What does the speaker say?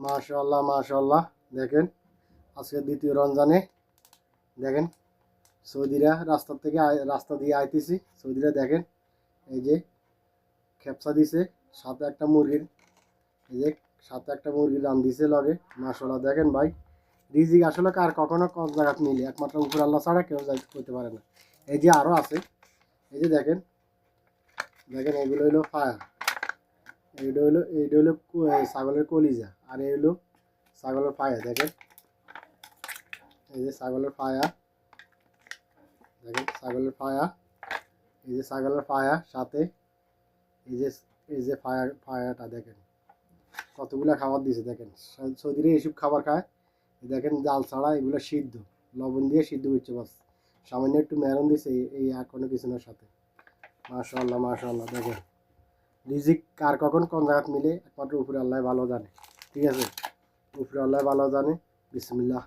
মাশাআল্লাহ মাশাআল্লাহ। দেখেন আজকে দ্বিতীয় রমজানে দেখেন সৌদিরা রাস্তা দিয়ে আইতেছি। সৌদিরা দেখেন এই যে খেপসা দিছে, সাথে একটা মুরগির এই যে সাথে একটা মুরগির রান দিছে লগে। মাশাআল্লাহ দেখেন ভাই, রিজিক আসলে কার কখনো কোন জায়গায় মিলে, একমাত্র উপর আল্লাহ ছাড়া কেউ যাইতে করতে পারে না। এই যে আরও আছে, এই যে দেখেন দেখেন এগুলো হইলো ফায়া, এইটা হইলো ছাগলের কলিজা, আর এই হইলো ছাগলের পায়া। দেখেন এই যে ছাগলের পায়া, দেখেন ছাগলের পায়া, এই যে ছাগলের পায়া, সাথে এই যে পায়াটা দেখেন কতগুলা খাবার দিয়েছে। দেখেন সৌদিরে এইসব খাবার খায়। দেখেন জাল ছাড়া এগুলো সিদ্ধ, লবণ দিয়ে সিদ্ধ করছে বাস, সামান্য একটু মেরন দিছে এই আর কোনো কিছু না সাথে। মাশাআল্লাহ মাশাআল্লাহ। দেখেন রিজিক কার কখন কোন জায়গায় মিলে একমাত্র উপরে আল্লাহ ভালো জানে। ঠিক আছে, উপরে আল্লাহ ভালো জানে। বিসমিল্লাহ।